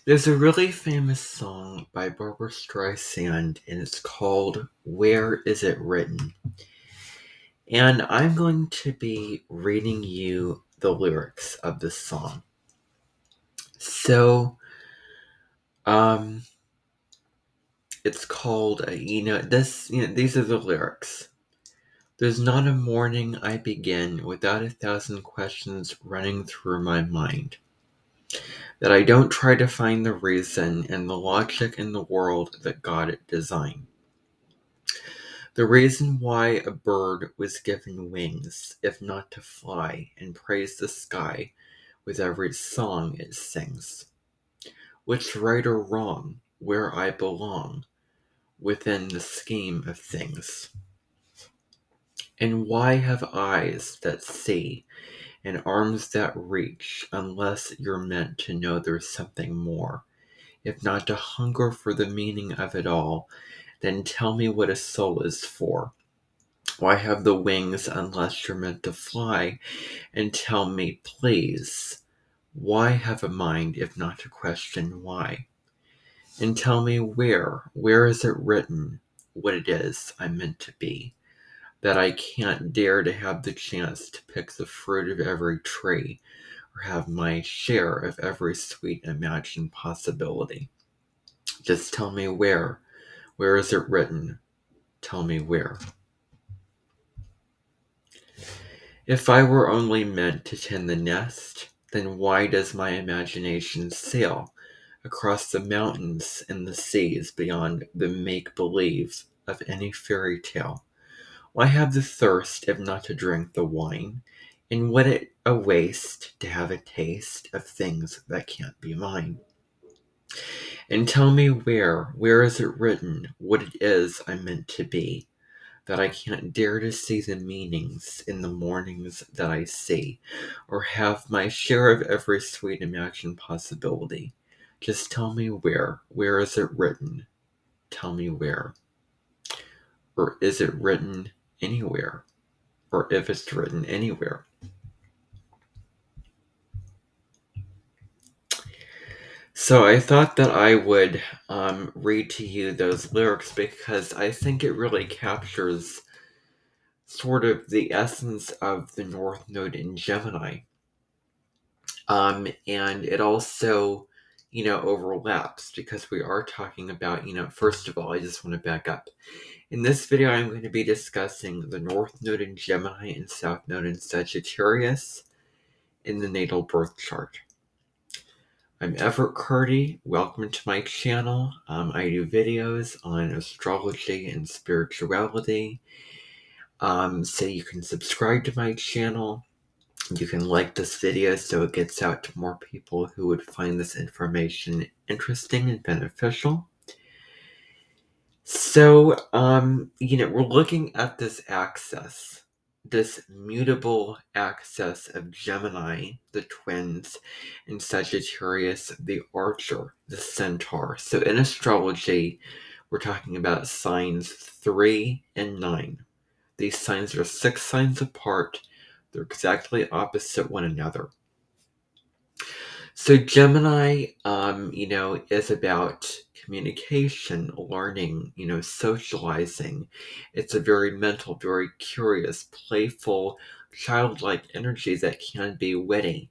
There's a really famous song by Barbara Streisand, and it's called Where Is It Written? And I'm going to be reading you the lyrics of this song. So, um, it's called, these are the lyrics. There's not a morning I begin without 1,000 questions running through my mind. That I don't try to find the reason and the logic in the world that God designed. The reason why a bird was given wings, if not to fly and praise the sky with every song it sings. Which right or wrong, where I belong, within the scheme of things. And why have eyes that see and arms that reach, unless you're meant to know there's something more, if not to hunger for the meaning of it all, then tell me what a soul is for. Why have the wings unless you're meant to fly? And tell me, please, why have a mind if not to question why? And tell me where is it written what it is I'm meant to be? That I can't dare to have the chance to pick the fruit of every tree or have my share of every sweet imagined possibility. Just tell me where is it written? Tell me where. If I were only meant to tend the nest, then why does my imagination sail across the mountains and the seas beyond the make-believe of any fairy tale? Why have the thirst if not to drink the wine? And would it a waste to have a taste of things that can't be mine? And tell me where is it written what it is I'm meant to be? That I can't dare to see the meanings in the mornings that I see, or have my share of every sweet imagined possibility. Just tell me where is it written? Tell me where. Or is it written anywhere? Or if it's written anywhere. So I thought that I would read to you those lyrics because I think it really captures sort of the essence of the North Node in Gemini. And it also, overlaps because we are talking about, first of all, I just want to back up. In this video, I'm going to be discussing the North Node in Gemini and South Node in Sagittarius in the natal birth chart. I'm Everett Curdy. Welcome to my channel. I do videos on astrology and spirituality. So you can subscribe to my channel. You can like this video so it gets out to more people who would find this information interesting and beneficial. So, we're looking at this axis, this mutable axis of Gemini, the twins, and Sagittarius, the archer, the centaur. So in astrology, we're talking about signs 3 and 9. These signs are 6 signs apart. They're exactly opposite one another. So Gemini, is about communication, learning, socializing. It's a very mental, very curious, playful, childlike energy that can be witty.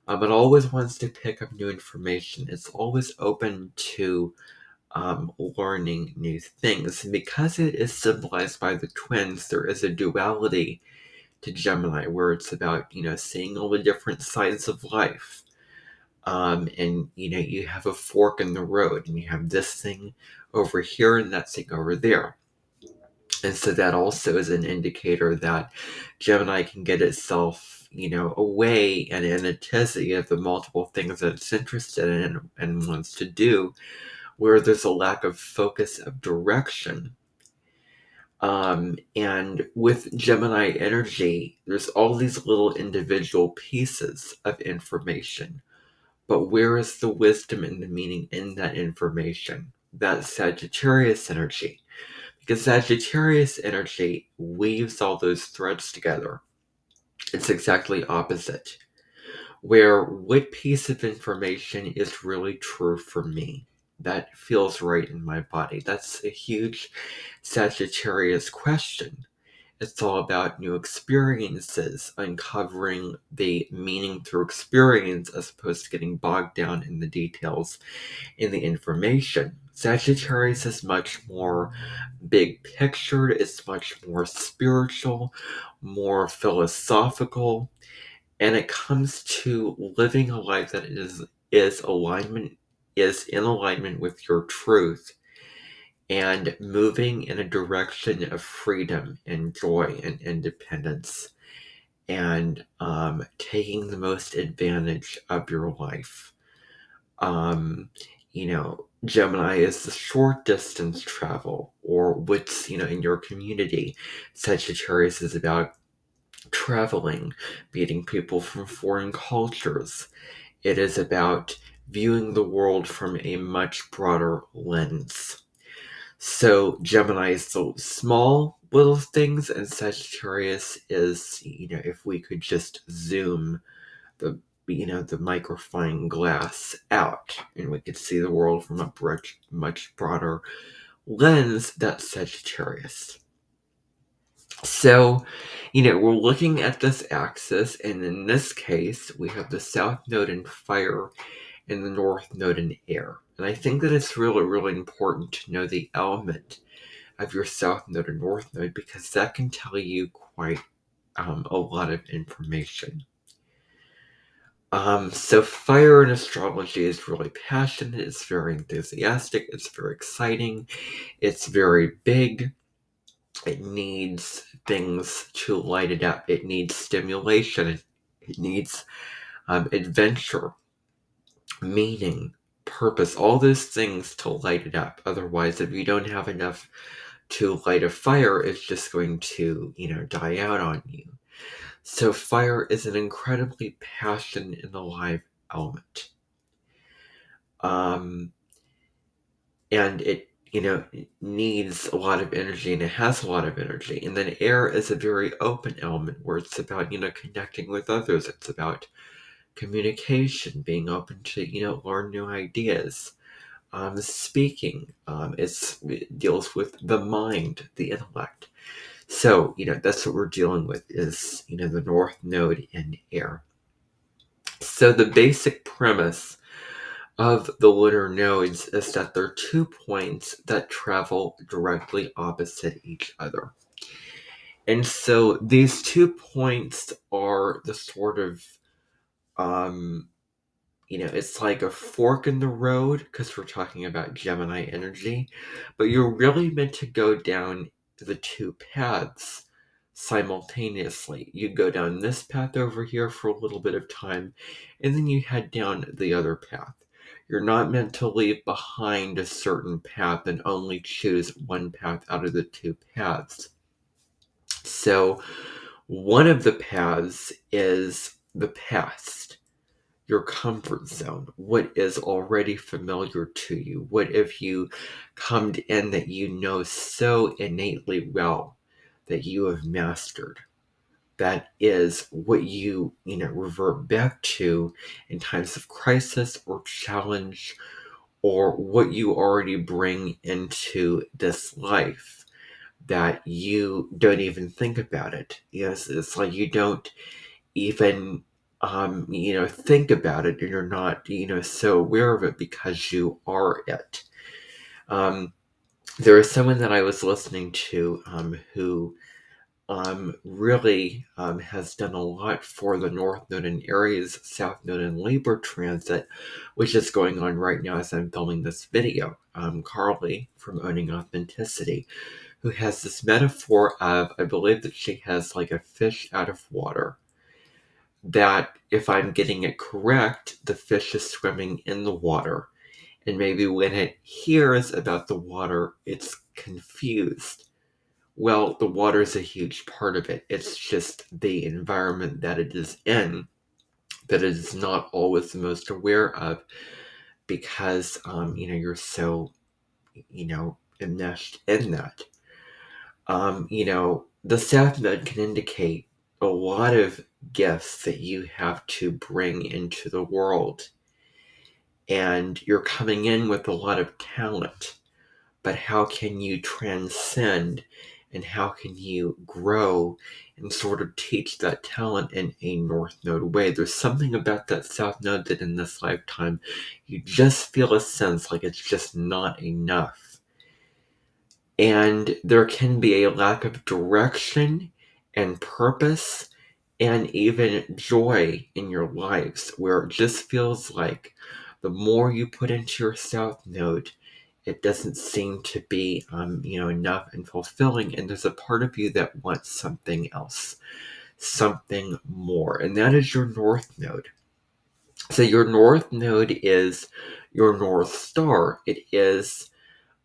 It always wants to pick up new information. It's always open to learning new things. And because it is symbolized by the twins, there is a duality to Gemini where it's about, seeing all the different sides of life. And you have a fork in the road and you have this thing over here and that thing over there. And so that also is an indicator that Gemini can get itself, away and in a tizzy of the multiple things that it's interested in and wants to do, where there's a lack of focus of direction. And with Gemini energy, there's all these little individual pieces of information. But where is the wisdom and the meaning in that information? That's Sagittarius energy. Because Sagittarius energy weaves all those threads together. It's exactly opposite. where what piece of information is really true for me, that feels right in my body. That's a huge Sagittarius question. It's all about new experiences, uncovering the meaning through experience as opposed to getting bogged down in the details in the information. Sagittarius is much more big pictured, it's much more spiritual, more philosophical, and it comes to living a life that is in alignment with your truth and moving in a direction of freedom and joy and independence and taking the most advantage of your life. um, Gemini is the short distance travel, or what's, in your community. Sagittarius is about traveling, meeting people from foreign cultures. It is about viewing the world from a much broader lens. So Gemini is the small little things, and Sagittarius is, if we could just zoom the the microfine glass out and we could see the world from a much broader lens, that's Sagittarius. So, we're looking at this axis, and in this case, we have the south node in fire and the north node in air. And I think that it's really, really important to know the element of your south node or north node, because that can tell you quite a lot of information. So fire in astrology is really passionate, it's very enthusiastic, it's very exciting, it's very big, it needs things to light it up, it needs stimulation, it needs adventure, meaning, purpose, all those things to light it up. Otherwise, if you don't have enough to light a fire, it's just going to, die out on you. So fire is an incredibly passionate and alive element. And it, it needs a lot of energy, and it has a lot of energy. And then air is a very open element where it's about, connecting with others. It's about communication, being open to, learn new ideas. Speaking, it deals with the mind, the intellect. So, that's what we're dealing with is, the north node in air. So the basic premise of the lunar nodes is that they're 2 points that travel directly opposite each other. And so these 2 points are the sort of, it's like a fork in the road, because we're talking about Gemini energy, but you're really meant to go down the 2 paths simultaneously. You go down this path over here for a little bit of time, and then you head down the other path. You're not meant to leave behind a certain path and only choose one path out of the 2 paths. So, one of the paths is the past, your comfort zone, what is already familiar to you, what have you come in that you know so innately well that you have mastered. That is what you, revert back to in times of crisis or challenge, or what you already bring into this life that you don't even think about it. Yes, it's like you don't even think about it, and you're not, so aware of it because you are it. There is someone that I was listening to who really has done a lot for the North Node and Aries, South Node and Libra transit, which is going on right now as I'm filming this video. Carly from Owning Authenticity, who has this metaphor of, I believe that she has like a fish out of water, that if I'm getting it correct, the fish is swimming in the water. And maybe when it hears about the water, it's confused. Well, the water is a huge part of it. It's just the environment that it is in that it is not always the most aware of, because, you're so, enmeshed in that. The South Node can indicate a lot of gifts that you have to bring into the world. And you're coming in with a lot of talent, but how can you transcend and how can you grow and sort of teach that talent in a North Node way? There's something about that South Node that in this lifetime, you just feel a sense like it's just not enough. And there can be a lack of direction and purpose and even joy in your lives where it just feels like the more you put into your South Node, it doesn't seem to be enough and fulfilling, and there's a part of you that wants something else, something more, and that is your North Node. So your North Node is your North Star. It is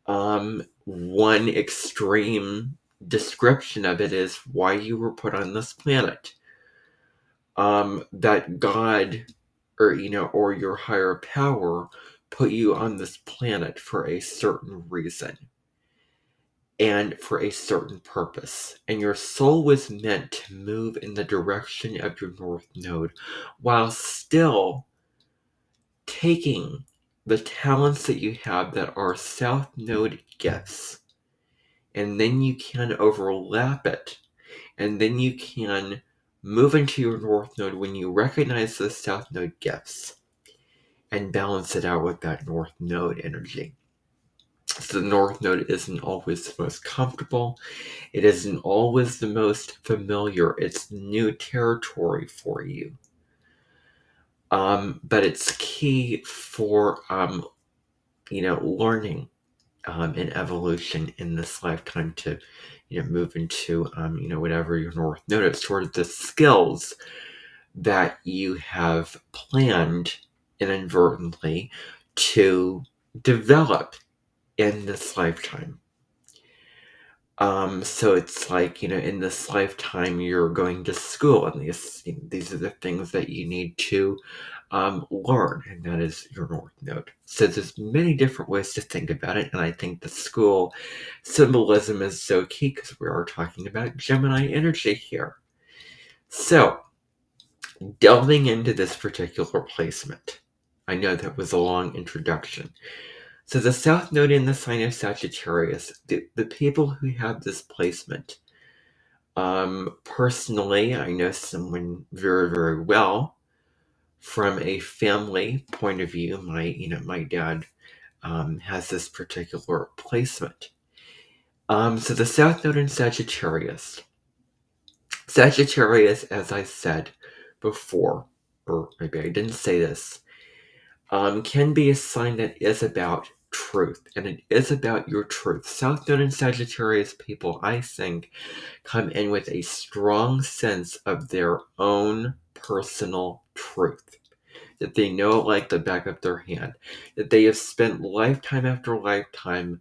one extreme description of it is why you were put on this planet. That God or your higher power put you on this planet for a certain reason and for a certain purpose. And your soul was meant to move in the direction of your North Node while still taking the talents that you have that are South Node gifts. And then you can overlap it. And then you can move into your North Node when you recognize the South Node gifts and balance it out with that North Node energy. So the North Node isn't always the most comfortable. It isn't always the most familiar. It's new territory for you. But it's key for, learning and evolution in this lifetime to, move into, whatever your North Node is, sort of the skills that you have planned inadvertently to develop in this lifetime. So it's like, in this lifetime, you're going to school, and these are the things that you need to learn, and that is your North Node. So there's many different ways to think about it, and I think the school symbolism is so key because we are talking about Gemini energy here. So, delving into this particular placement, I know that was a long introduction. So the South Node in the sign of Sagittarius, the people who have this placement, personally, I know someone very, very well from a family point of view. My dad has this particular placement. So the South Node in Sagittarius, as I said before, or maybe I didn't say this, can be a sign that is about truth, and it is about your truth. South Node and Sagittarius people, I think, come in with a strong sense of their own personal truth, that they know like the back of their hand, that they have spent lifetime after lifetime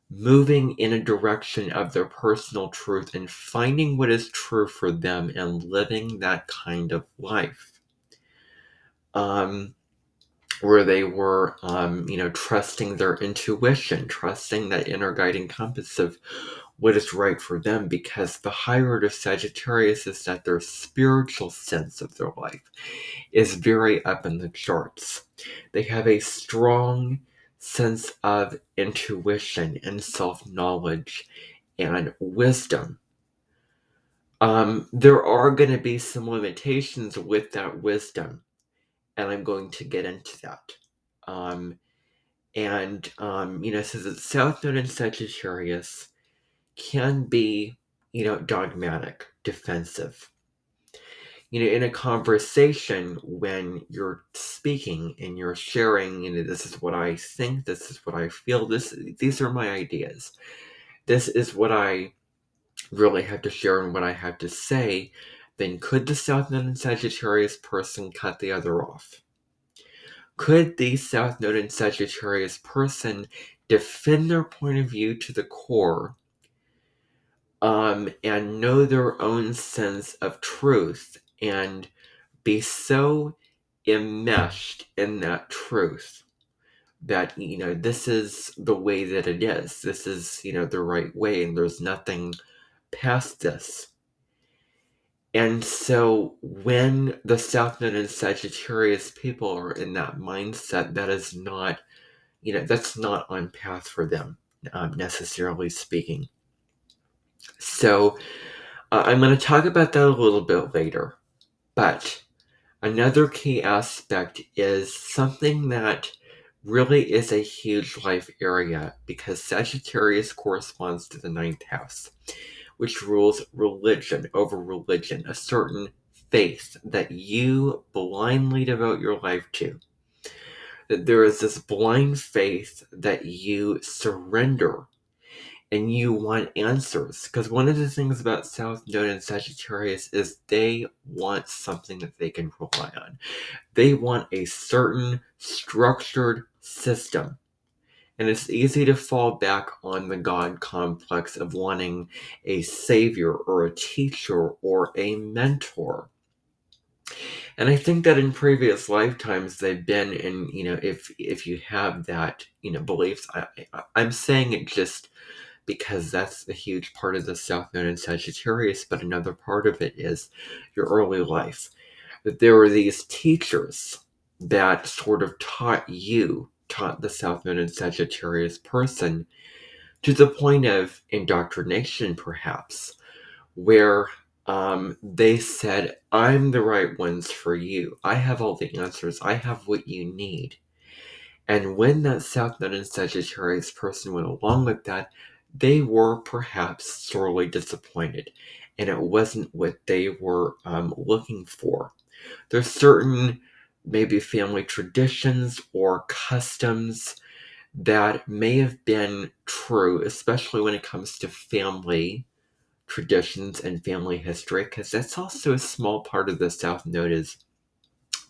moving in a direction of their personal truth and finding what is true for them and living that kind of life. Where they were, trusting their intuition, trusting that inner guiding compass of what is right for them, because the high road of Sagittarius is that their spiritual sense of their life is very up in the charts. They have a strong sense of intuition and self-knowledge and wisdom. There are going to be some limitations with that wisdom, and I'm going to get into that. So the South Node in Sagittarius can be, dogmatic, defensive. In a conversation, when you're speaking and you're sharing, this is what I think, this is what I feel, these are my ideas. This is what I really have to share and what I have to say. Then could the South Node in Sagittarius person cut the other off? Could the South Node in Sagittarius person defend their point of view to the core, and know their own sense of truth and be so enmeshed in that truth that, this is the way that it is. This is, the right way, and there's nothing past this. And so when the South Node and Sagittarius people are in that mindset, that is not, that's not on path for them, necessarily speaking. So I'm going to talk about that a little bit later. But another key aspect is something that really is a huge life area, because Sagittarius corresponds to the ninth house, which rules religion over religion, a certain faith that you blindly devote your life to. That there is this blind faith that you surrender and you want answers. Because one of the things about South Node and Sagittarius is they want something that they can rely on. They want a certain structured system. And it's easy to fall back on the God complex of wanting a savior or a teacher or a mentor. And I think that in previous lifetimes they've been in, if you have that, beliefs, I'm saying it just because that's a huge part of the South Node in Sagittarius, but another part of it is your early life. That there were these teachers that sort of taught the South Node in Sagittarius person to the point of indoctrination, perhaps, where they said, I'm the right ones for you. I have all the answers. I have what you need. And when that South Node and Sagittarius person went along with that, they were perhaps sorely disappointed. And it wasn't what they were looking for. There's certain maybe family traditions or customs that may have been true, especially when it comes to family traditions and family history, because that's also a small part of the South Node is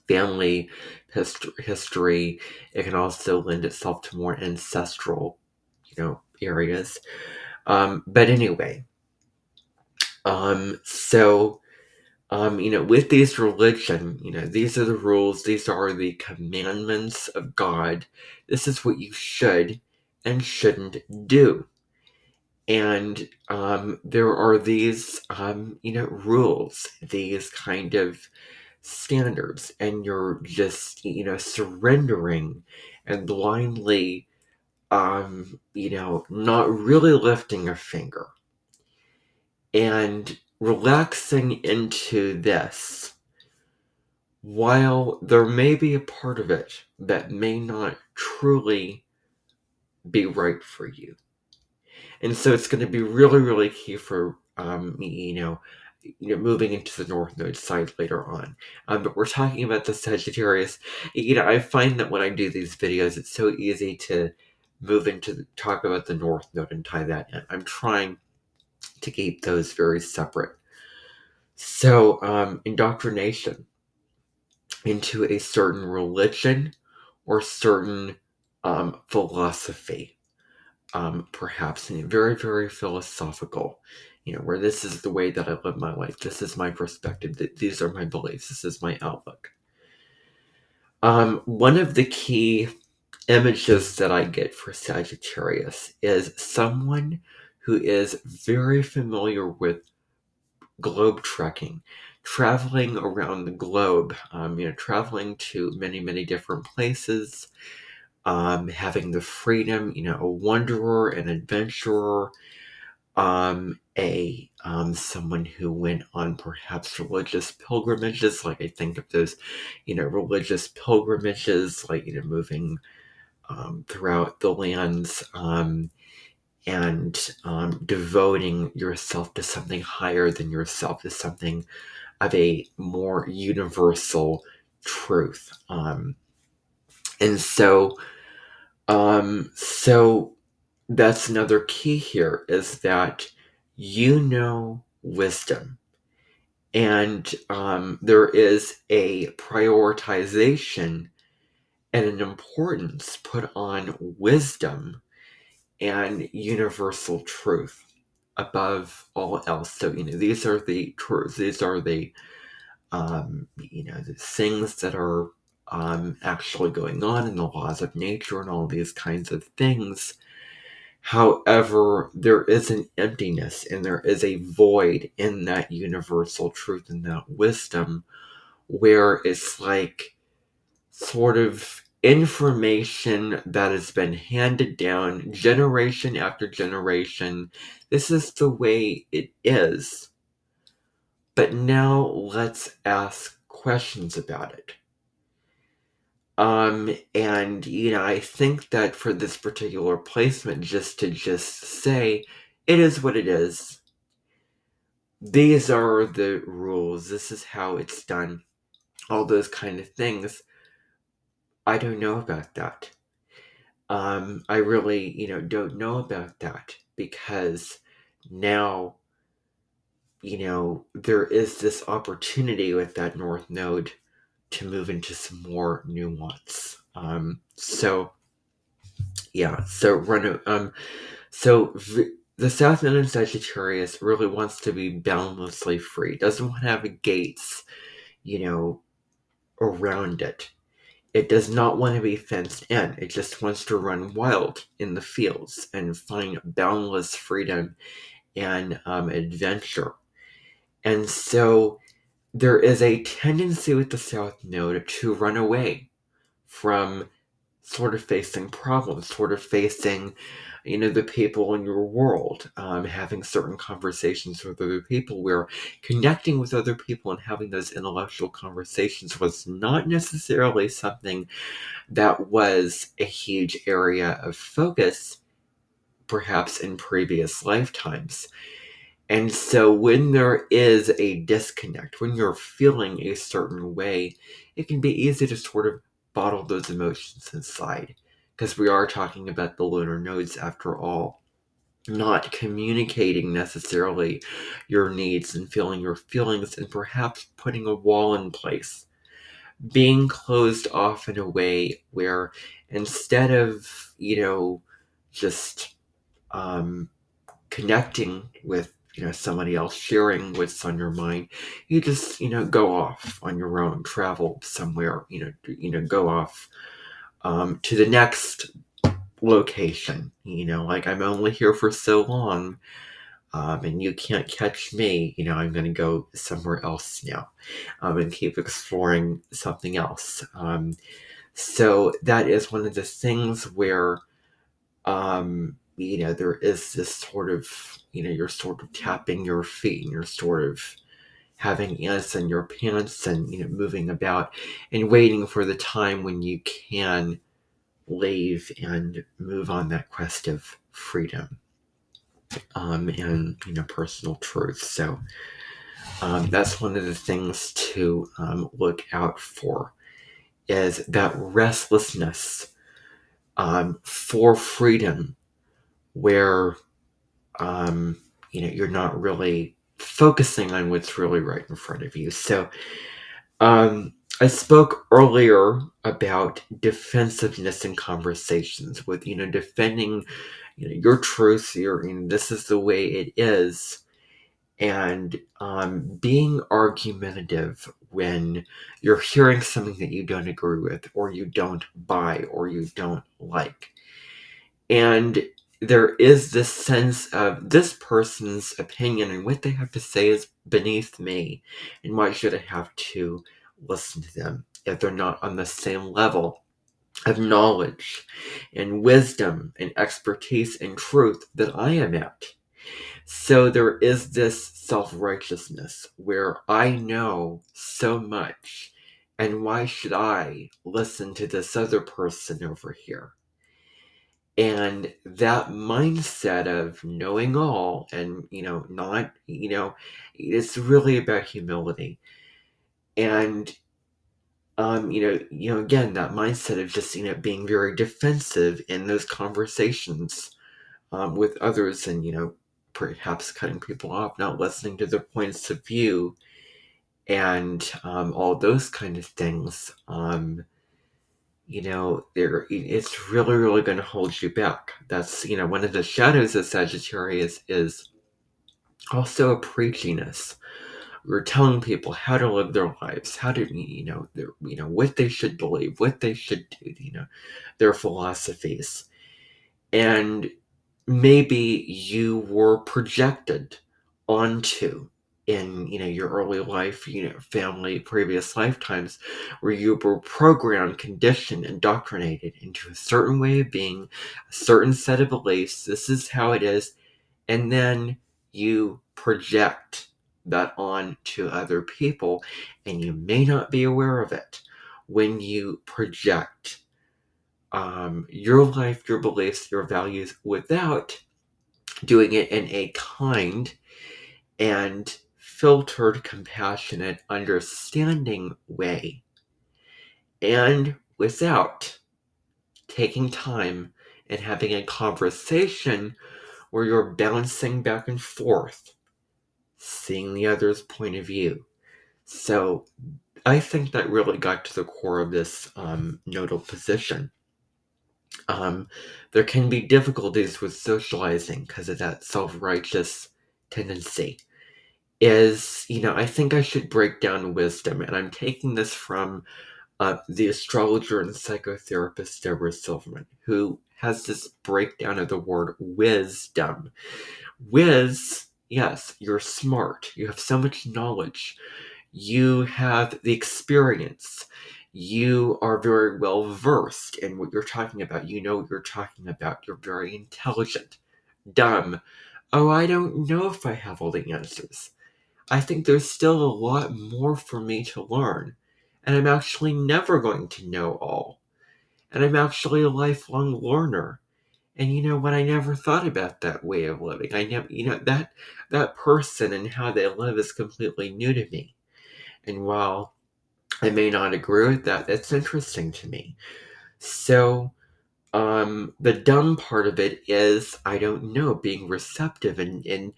family history. It can also lend itself to more ancestral, areas. But anyway, so with these religion, these are the rules, these are the commandments of God. This is what you should and shouldn't do. And there are these, rules, these kind of standards, and you're just, surrendering and blindly, not really lifting a finger and relaxing into this. While there may be a part of it that may not truly be right for you. And so it's going to be really, really key for moving into the North Node side later on. But we're talking about the Sagittarius. I find that when I do these videos, it's so easy to move into talk about the North Node and tie that in. I'm trying to keep those very separate. So, indoctrination into a certain religion or certain philosophy. Perhaps very, very philosophical, where this is the way that I live my life. This is my perspective. These are my beliefs. This is my outlook. One of the key images that I get for Sagittarius is someone who is very familiar with globe trekking, traveling around the globe, traveling to many, many different places, having the freedom, a wanderer, an adventurer, a someone who went on perhaps religious pilgrimages. Like I think of those, religious pilgrimages, like moving throughout the lands, and devoting yourself to something higher than yourself, to something of a more universal truth. And so that's another key here, is that wisdom, and there is a prioritization and an importance put on wisdom and universal truth above all else. So these are the truths, these are the things that are actually going on in the laws of nature and all these kinds of things However, there is an emptiness and there is a void in that universal truth and that wisdom where it's like sort of information that has been handed down generation after generation. This is the way it is. But now let's ask questions about it. And I think that for this particular placement, just say it is what it is. These are the rules. This is how it's done. All those kind of things. I don't know about that. I really, don't know about that because now, there is this opportunity with that North Node to move into some more nuance. So yeah, the South Node in Sagittarius really wants to be boundlessly free. Doesn't want to have gates, you know, around it. It does not want to be fenced in. It just wants to run wild in the fields and find boundless freedom and adventure. And so there is a tendency with the South Node to run away from sort of facing problems, sort of facing, the people in your world, having certain conversations with other people where connecting with other people and having those intellectual conversations was not necessarily something that was a huge area of focus, perhaps in previous lifetimes. And so when there is a disconnect, when you're feeling a certain way, it can be easy to sort of bottle those emotions inside. Because we are talking about the lunar nodes after all, not communicating necessarily your needs and feeling your feelings and perhaps putting a wall in place. Being closed off in a way where instead of, just um, connecting with somebody else, sharing what's on your mind, you just go off on your own, travel somewhere, go off to the next location, like I'm only here for so long, and you can't catch me, I'm going to go somewhere else now, and keep exploring something else. So that is one of the things where there is this sort of, you're sort of tapping your feet and you're sort of having ants in your pants and, moving about and waiting for the time when you can leave and move on that quest of freedom, and, personal truth. So, that's one of the things to look out for is that restlessness, for freedom where you're not really focusing on what's really right in front of you. So I spoke earlier about defensiveness in conversations with, defending, your truth, this is the way it is, and being argumentative when you're hearing something that you don't agree with or you don't buy or you don't like. And there is this sense of this person's opinion and what they have to say is beneath me. And why should I have to listen to them if they're not on the same level of knowledge and wisdom and expertise and truth that I am at? So there is this self-righteousness where I know so much, and why should I listen to this other person over here? And that mindset of knowing all and, not, it's really about humility. And, again, that mindset of just, being very defensive in those conversations with others and, perhaps cutting people off, not listening to their points of view and all those kind of things. It's really, really going to hold you back. That's, one of the shadows of Sagittarius is also a preachiness. We're telling people how to live their lives, how to, what they should believe, what they should do, their philosophies. And maybe you were projected onto in your early life, family, previous lifetimes, where you were programmed, conditioned, indoctrinated into a certain way of being, a certain set of beliefs. This is how it is. And then you project that on to other people, and you may not be aware of it when you project your life, your beliefs, your values without doing it in a kind and filtered, compassionate, understanding way, and without taking time and having a conversation where you're bouncing back and forth, seeing the other's point of view. So I think that really got to the core of this nodal position. There can be difficulties with socializing because of that self-righteous tendency. I think I should break down wisdom, and I'm taking this from the astrologer and psychotherapist Deborah Silverman, who has this breakdown of the word wisdom. Yes, you're smart. You have so much knowledge. You have the experience. You are very well versed in what you're talking about. You know what you're talking about. You're very intelligent. Dumb. Oh, I don't know if I have all the answers. I think there's still a lot more for me to learn. And I'm actually never going to know all. And I'm actually a lifelong learner. And you know what? I never thought about that way of living. I never, that person and how they live is completely new to me. And while I may not agree with that, that's interesting to me. So, the dumb part of it is, I don't know, being receptive. And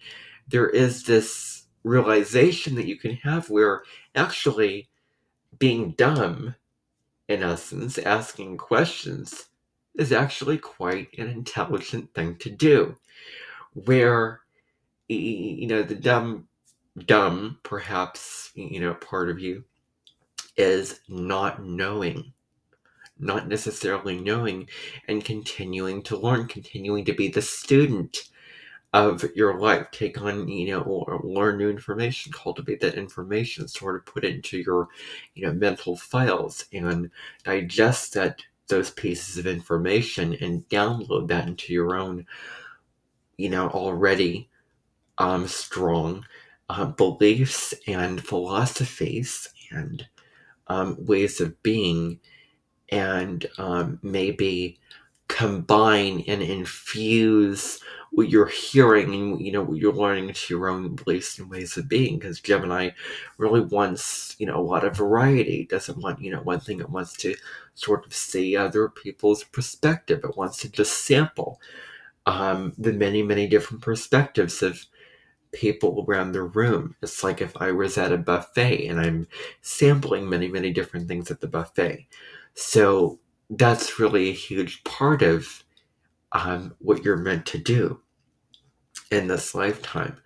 there is this realization that you can have where actually being dumb, in essence, asking questions, is actually quite an intelligent thing to do. Where, the dumb, perhaps, part of you is not knowing, not necessarily knowing, and continuing to learn, continuing to be the student of your life, take on, or learn new information, cultivate that information, sort of put it into your, mental files, and digest those pieces of information and download that into your own, already strong beliefs and philosophies and ways of being, and maybe combine and infuse what you're hearing and what you're learning into your own beliefs and ways of being, because Gemini really wants a lot of variety. It doesn't want one thing. It wants to sort of see other people's perspective. It wants to just sample the many different perspectives of people around the room. It's like if I was at a buffet and I'm sampling many different things at the buffet. So that's really a huge part of what you're meant to do in this lifetime.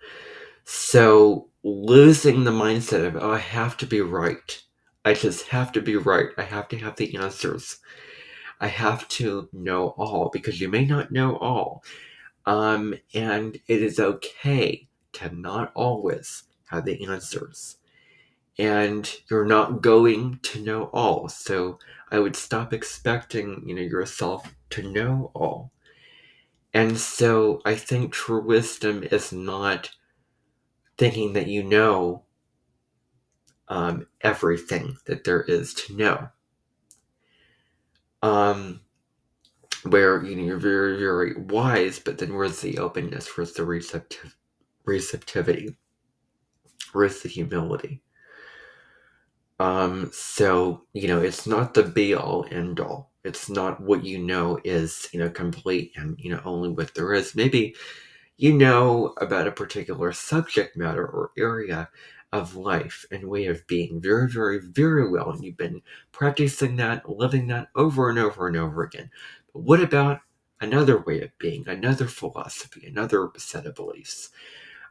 So losing the mindset of, oh, I have to be right. I just have to be right. I have to have the answers. I have to know all, because you may not know all. And it is okay to not always have the answers. And you're not going to know all. So I would stop expecting, yourself to know all. And so I think true wisdom is not thinking that you know everything that there is to know. Where you're very wise, but then where's the openness? Where's the receptivity? Where's the humility? So it's not the be all end all. It's not what is complete and only what there is. Maybe about a particular subject matter or area of life and way of being very well, and you've been practicing that, living that over and over and over again. But what about another way of being, another philosophy, another set of beliefs,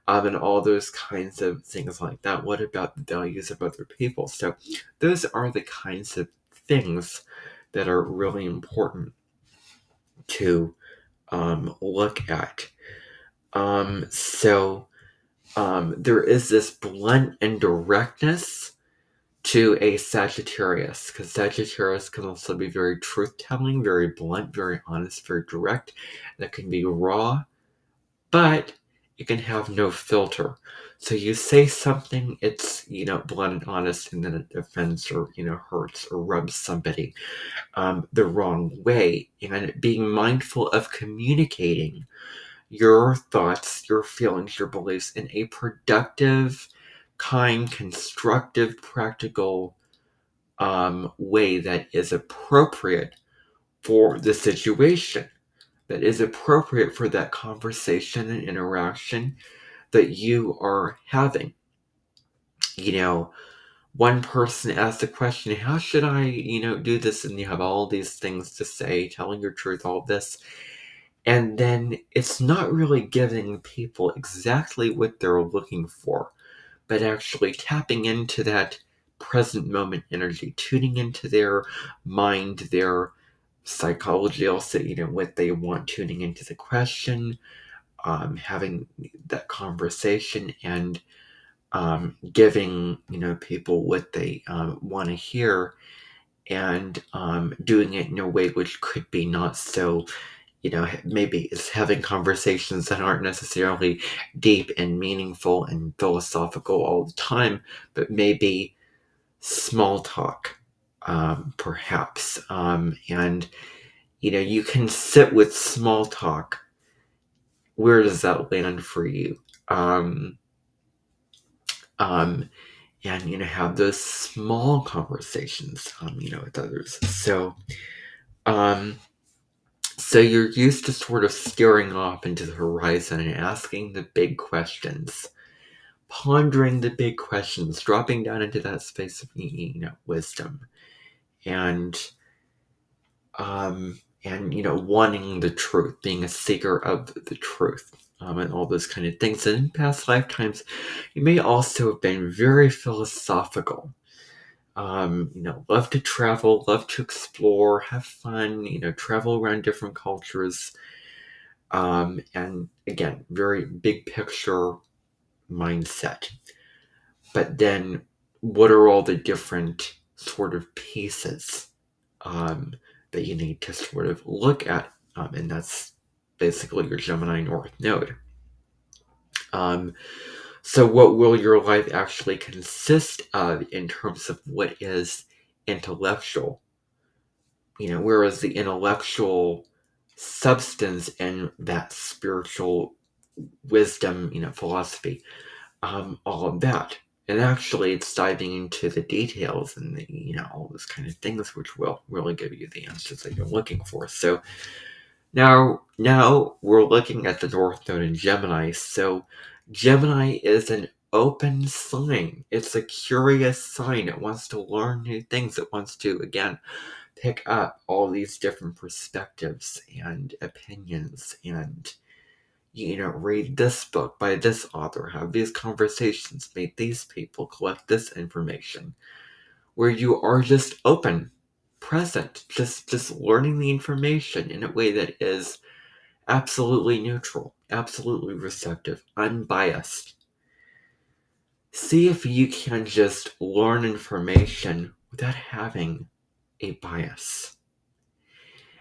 and all those kinds of things like that? What about the values of other people? So those are the kinds of things that are really important to look at. There is this blunt and directness to a Sagittarius, because Sagittarius can also be very truth-telling, very blunt, very honest, very direct. That can be raw, but it can have no filter. So you say something, it's, blunt and honest, and then it offends or, hurts or rubs somebody the wrong way. And being mindful of communicating your thoughts, your feelings, your beliefs in a productive, kind, constructive, practical way that is appropriate for the situation, that is appropriate for that conversation and interaction that you are having. One person asked the question, how should I, do this? And you have all these things to say, telling your truth, all this. And then it's not really giving people exactly what they're looking for, but actually tapping into that present moment energy, tuning into their mind, their psychology, also, what they want, tuning into the question, having that conversation, and giving, people what they want to hear, and doing it in a way which could be not so, maybe it's having conversations that aren't necessarily deep and meaningful and philosophical all the time, but maybe small talk, perhaps. And, you can sit with small talk. Where does that land for you? Um, um, and, have those small conversations, with others. Um, So you're used to sort of staring off into the horizon and asking the big questions, pondering the big questions, dropping down into that space of, wisdom, and wanting the truth, being a seeker of the truth, and all those kind of things. And in past lifetimes, you may also have been very philosophical. Love to travel, love to explore, have fun, travel around different cultures. And again, very big picture mindset. But then, what are all the different sort of pieces that you need to sort of look at? And that's basically your Gemini North Node. Um, so, what will your life actually consist of in terms of what is intellectual? Whereas the intellectual substance and that spiritual wisdom, philosophy, all of that. And actually, it's diving into the details and all those kind of things, which will really give you the answers that you're looking for. So now we're looking at the North Node in Gemini. So Gemini is an open sign. It's a curious sign. It wants to learn new things. It wants to, again, pick up all these different perspectives and opinions, and read this book by this author, have these conversations, meet these people, collect this information, where you are just open, present, just learning the information in a way that is absolutely neutral, absolutely receptive, unbiased. See if you can just learn information without having a bias.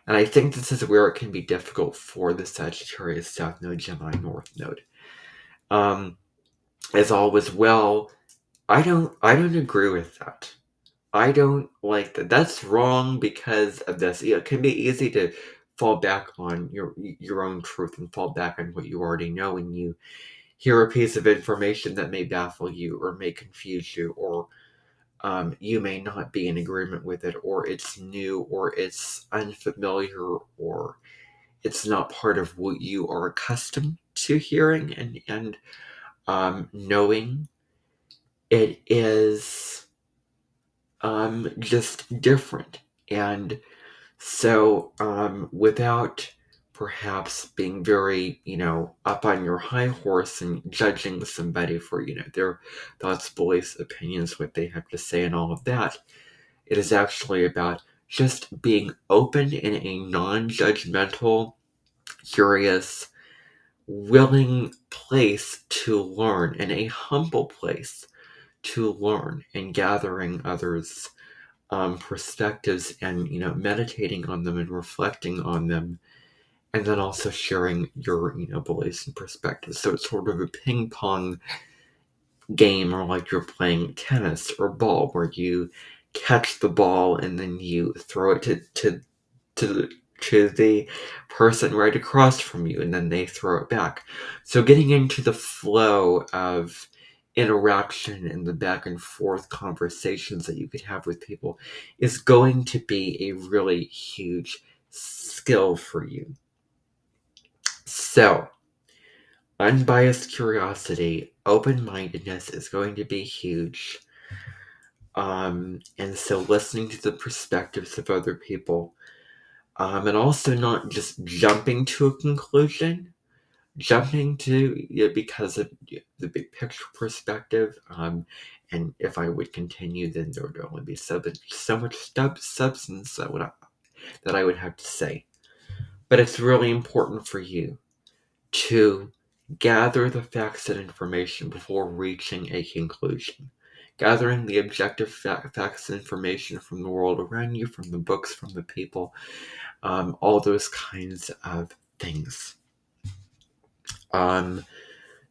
And I think this is where it can be difficult for the Sagittarius South Node, Gemini North Node. As always, well, I don't agree with that. I don't like that. That's wrong because of this. It can be easy to fall back on your own truth and fall back on what you already know when you hear a piece of information that may baffle you or may confuse you, or you may not be in agreement with it, or it's new, or it's unfamiliar, or it's not part of what you are accustomed to hearing and knowing. It is just different. And so without perhaps being very, up on your high horse and judging somebody for, their thoughts, beliefs, opinions, what they have to say, and all of that, it is actually about just being open in a non-judgmental, curious, willing place to learn, and a humble place to learn, and gathering others' perspectives, and meditating on them and reflecting on them, and then also sharing your beliefs and perspectives. So it's sort of a ping pong game, or like you're playing tennis or ball, where you catch the ball and then you throw it to the to the person right across from you, and then they throw it back. So getting into the flow of interaction and the back and forth conversations that you could have with people is going to be a really huge skill for you. So unbiased curiosity, open-mindedness is going to be huge. And so listening to the perspectives of other people, and also not just jumping to a conclusion, jumping to because of the big picture perspective. And if I would continue, then there would only be so much substance that I would have to say. But it's really important for you to gather the facts and information before reaching a conclusion. Gathering the objective facts and information from the world around you, from the books, from the people, all those kinds of things.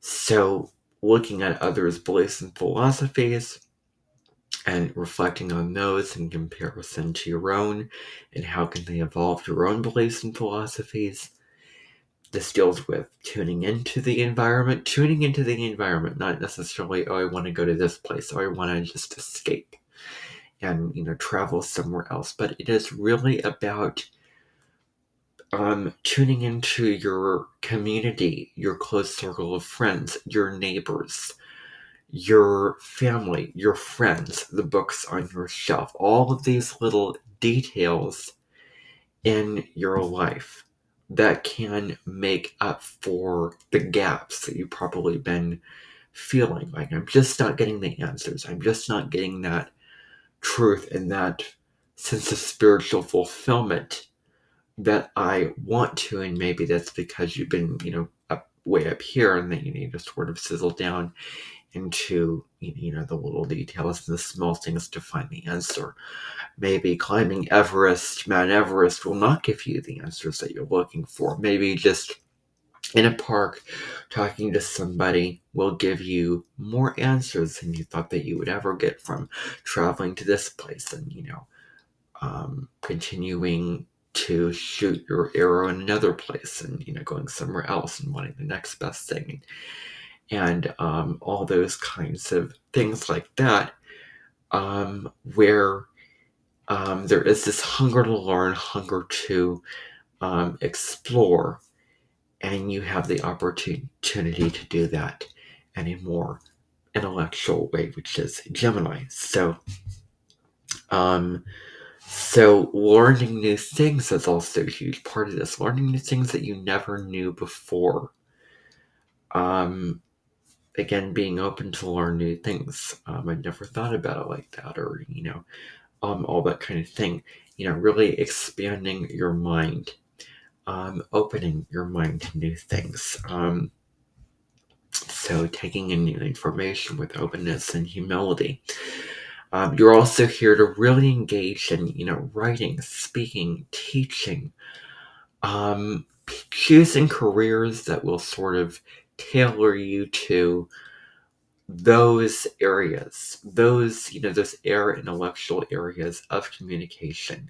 So looking at others' beliefs and philosophies and reflecting on those in comparison to your own, and how can they evolve your own beliefs and philosophies. This deals with tuning into the environment, not necessarily, oh, I want to go to this place, or I want to just escape and, travel somewhere else. But it is really about tuning into your community, your close circle of friends, your neighbors, your family, your friends, the books on your shelf, all of these little details in your life that can make up for the gaps that you've probably been feeling like, I'm just not getting the answers. I'm just not getting that truth and that sense of spiritual fulfillment that I want to. And maybe that's because you've been, way up here, and that you need to sort of sizzle down into, the little details and the small things to find the answer. Maybe climbing Mount Everest will not give you the answers that you're looking for. Maybe just in a park talking to somebody will give you more answers than you thought that you would ever get from traveling to this place, and continuing to shoot your arrow in another place, and going somewhere else and wanting the next best thing, and all those kinds of things like that, where there is this hunger to learn, hunger to explore, and you have the opportunity to do that in a more intellectual way, which is Gemini. So learning new things is also a huge part of this. Learning new things that you never knew before. Again, being open to learn new things. I never thought about it like that, or all that kind of thing. Really expanding your mind, opening your mind to new things. So taking in new information with openness and humility. You're also here to really engage in, writing, speaking, teaching, choosing careers that will sort of tailor you to those areas, those intellectual areas of communication,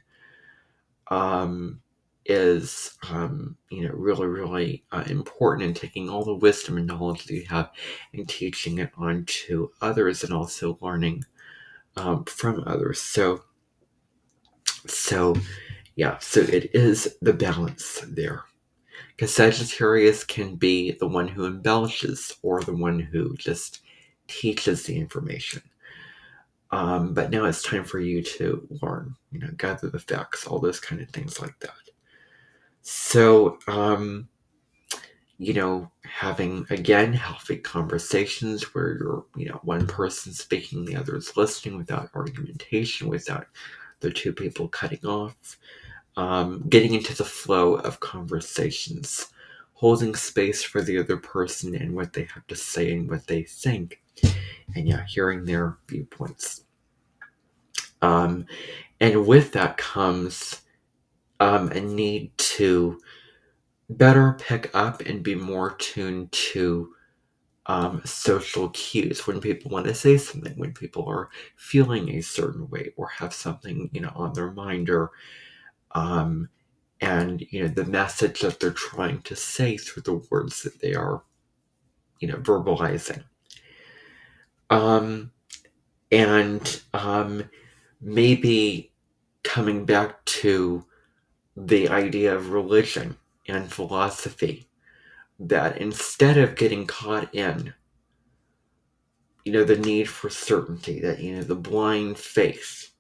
is really, really important, in taking all the wisdom and knowledge that you have and teaching it on to others, and also learning from others. So it is the balance there. Because Sagittarius can be the one who embellishes, or the one who just teaches the information. But now it's time for you to learn, gather the facts, all those kind of things like that. So, having, again, healthy conversations where you're, one person speaking, the other is listening, without argumentation, without the two people cutting off. Getting into the flow of conversations. holding space for the other person and what they have to say and what they think, and hearing their viewpoints. And with that comes a need to better pick up and be more tuned to social cues when people want to say something, when people are feeling a certain way or have something on their mind, or and the message that they're trying to say through the words that they are verbalizing. And maybe coming back to the idea of religion and philosophy, that instead of getting caught in the need for certainty, that the blind faith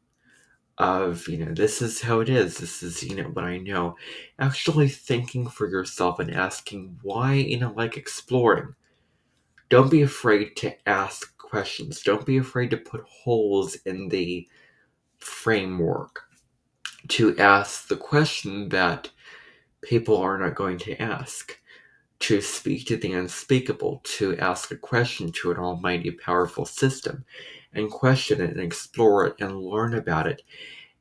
of this is how it is, this is what I know, actually thinking for yourself and asking why, like exploring. Don't be afraid to ask questions. Don't be afraid to put holes in the framework, to ask the question that people are not going to ask, to speak to the unspeakable, to ask a question to an almighty powerful system, and question it and explore it and learn about it.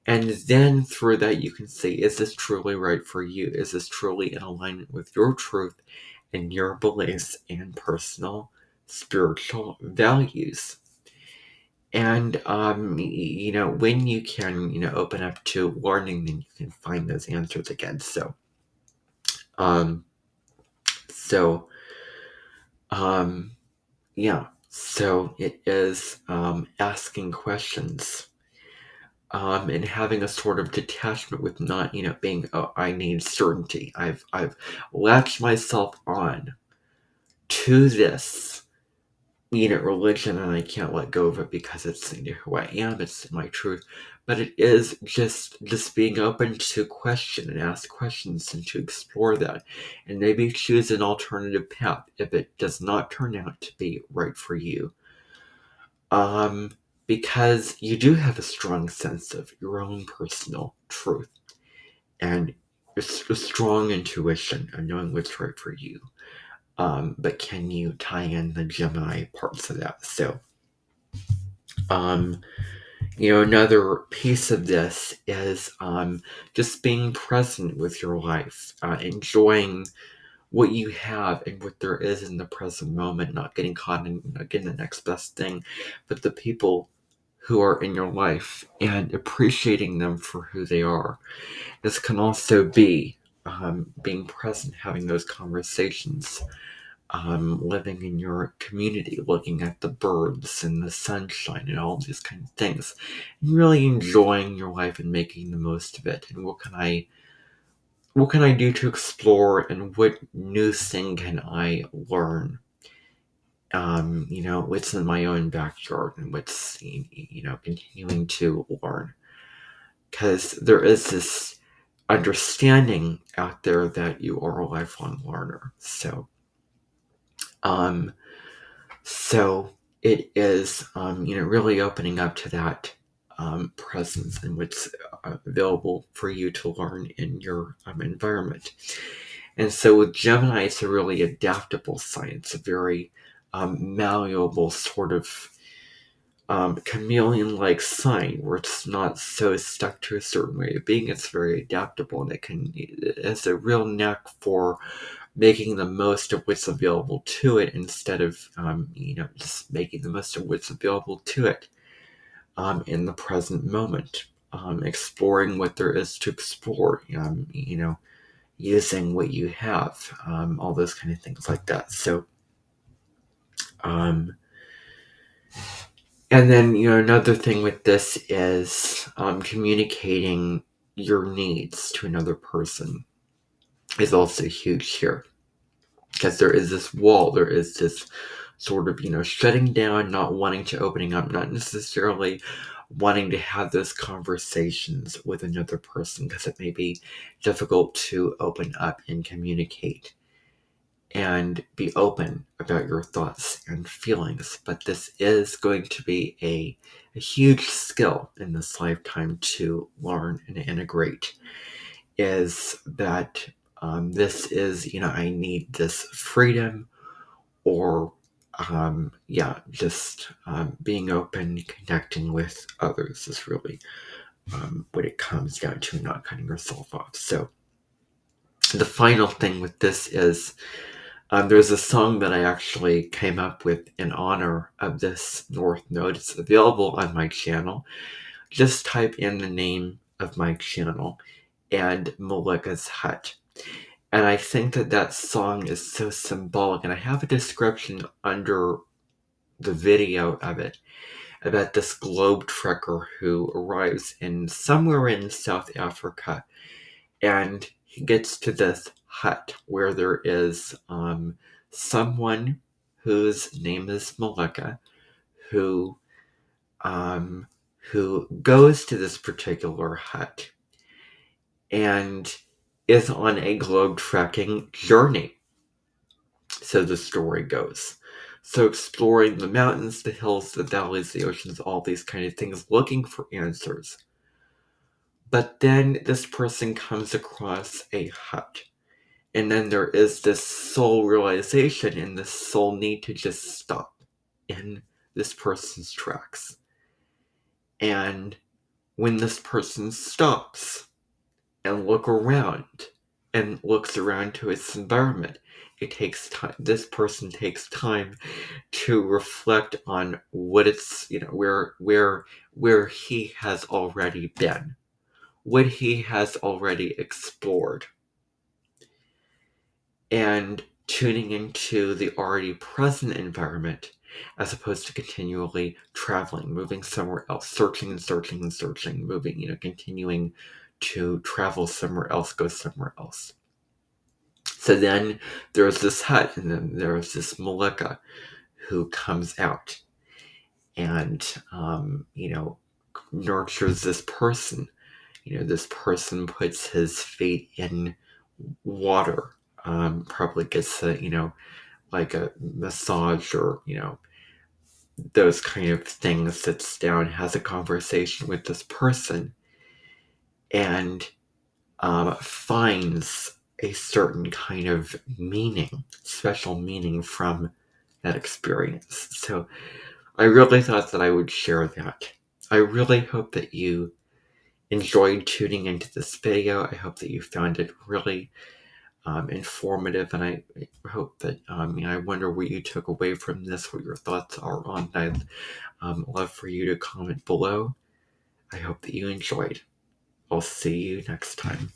And then through that you can see, is this truly right for you? Is this truly in alignment with your truth and your beliefs and personal spiritual values? And when you can open up to learning, then you can find those answers again. Um so so it is asking questions, and having a sort of detachment with not being, oh, I need certainty, I've latched myself on to this religion, and I can't let go of it because it's who I am, it's my truth. But it is just being open to question and ask questions and to explore that, and maybe choose an alternative path if it does not turn out to be right for you. Because you do have a strong sense of your own personal truth, and it's a strong intuition of knowing what's right for you. But can you tie in the Gemini parts of that? So, another piece of this is just being present with your life, enjoying what you have and what there is in the present moment, not getting caught in getting the next best thing, but the people who are in your life and appreciating them for who they are. This can also be being present, having those conversations, living in your community, looking at the birds and the sunshine and all these kind of things, and really enjoying your life and making the most of it. And what can I do to explore, and what new thing can I learn? What's in my own backyard, and what's continuing to learn, because there is this understanding out there that you are a lifelong learner. Um, so it is, really opening up to that presence and what's available for you to learn in your environment. And so with Gemini, it's a really adaptable sign. It's a very malleable sort of chameleon-like sign, where it's not so stuck to a certain way of being. It's very adaptable, and it has a real knack for making the most of what's available to it, instead of just making the most of what's available to it in the present moment, exploring what there is to explore, using what you have, all those kind of things like that. So and then another thing with this is communicating your needs to another person is also huge here, because there is this wall, there is this sort of shutting down, not wanting to opening up, not necessarily wanting to have those conversations with another person, because it may be difficult to open up and communicate and be open about your thoughts and feelings. But this is going to be a huge skill in this lifetime to learn and integrate, is that this is, I need this freedom, or just being open, connecting with others is really what it comes down to, not cutting yourself off. So the final thing with this is there's a song that I actually came up with in honor of this North Node. It's available on my channel. Just type in the name of my channel and Malika's Hut. And I think that song is so symbolic. And I have a description under the video of it about this globe trekker who arrives in somewhere in South Africa, and he gets to this hut where there is someone whose name is Malika, who goes to this particular hut and is on a globe trekking journey. So the story goes. So exploring the mountains, the hills, the valleys, the oceans, all these kind of things, looking for answers. But then this person comes across a hut. And then there is this soul realization and this soul need to just stop in this person's tracks. And when this person stops and looks around to its environment, it takes time. This person takes time to reflect on what it's, where he has already been, what he has already explored, and tuning into the already present environment as opposed to continually traveling, moving somewhere else, searching and searching and searching, moving, continuing to travel somewhere else, go somewhere else. So then there's this hut, and then there's this Malika who comes out and, nurtures this person. This person puts his feet in water, probably gets like a massage or, those kind of things, sits down, has a conversation with this person, and finds a certain kind of meaning, special meaning from that experience. So I really thought that I would share that. I really hope that you enjoyed tuning into this video. I hope that you found it really informative, and I hope that, I wonder what you took away from this, what your thoughts are on that. I'd love for you to comment below. I hope that you enjoyed. I'll see you next time.